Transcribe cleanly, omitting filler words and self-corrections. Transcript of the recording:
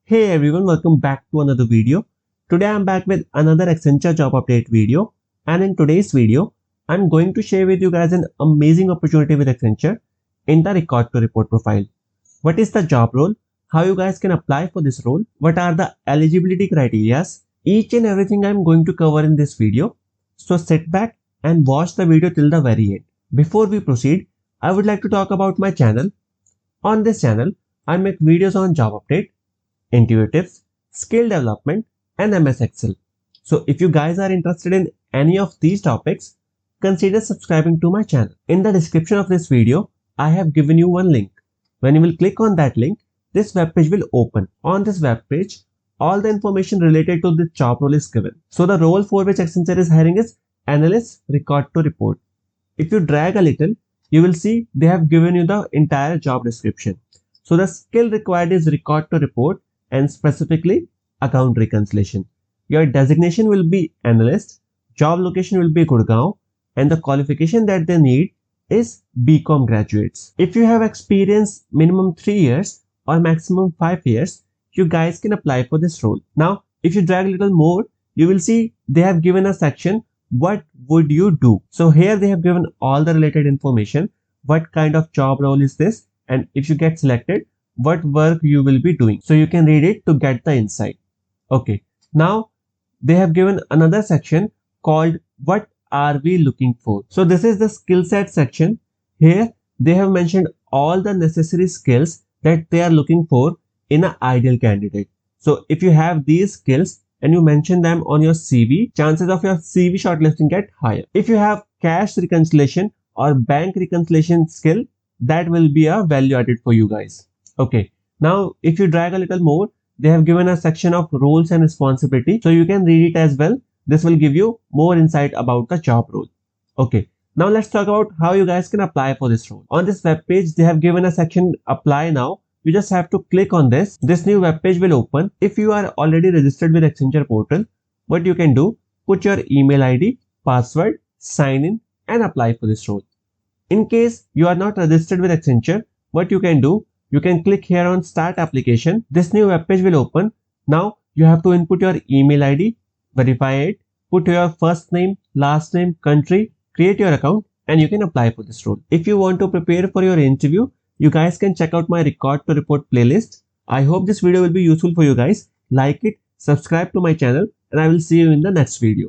Hey everyone, welcome back to another video. Today I'm back with another Accenture job update video, and in today's video I'm going to share with you guys an amazing opportunity with Accenture in the record to report profile. What is the job role? How you guys can apply for this role? What are the eligibility criteria? Each and everything I'm going to cover in this video. So sit back and watch the video till the very end. Before we proceed, I would like to talk about my channel. On this channel, I make videos on job update, intuitives, skill development, and MS Excel. So if you guys are interested in any of these topics, consider subscribing to my channel. In the description of this video, I have given you one link. When you will click on that link, this web page will open. On this web page, all the information related to the job role is given. So the role for which Accenture is hiring is Analyst Record to Report. If you drag a little, you will see they have given you the entire job description. So the skill required is Record to Report and specifically account reconciliation. Your designation will be Analyst, job location will be Gurgaon, and the qualification that they need is BCom graduates. If you have experience minimum 3 years or maximum 5 years, you guys can apply for this role. Now, if you drag a little more, you will see they have given a section, what would you do? So here they have given all the related information, what kind of job role is this, and if you get selected, what work you will be doing. So you can read it to get the insight. Okay, now they have given another section called what are we looking for. So this is the skill set section. Here they have mentioned all the necessary skills that they are looking for in an ideal candidate. So if you have these skills and you mention them on your CV, chances of your CV shortlisting get higher. If you have cash reconciliation or bank reconciliation skill, that will be a value added for you guys. Okay, now if you drag a little more, they have given a section of roles and responsibility, so you can read it as well. This will give you more insight about the job role. Okay, now let's talk about how you guys can apply for this role. On this web page, they have given a section apply now. You just have to click on this. This new web page will open. If you are already registered with Accenture portal, what you can do, put your email ID, password, sign in and apply for this role. In case you are not registered with Accenture, what you can do, you can click here on start application. This new web page will open. Now you have to input your email ID, verify it, put your first name, last name, country, create your account, and you can apply for this role. If you want to prepare for your interview, you guys can check out my record to report playlist. I hope this video will be useful for you guys. Like it, subscribe to my channel, and I will see you in the next video.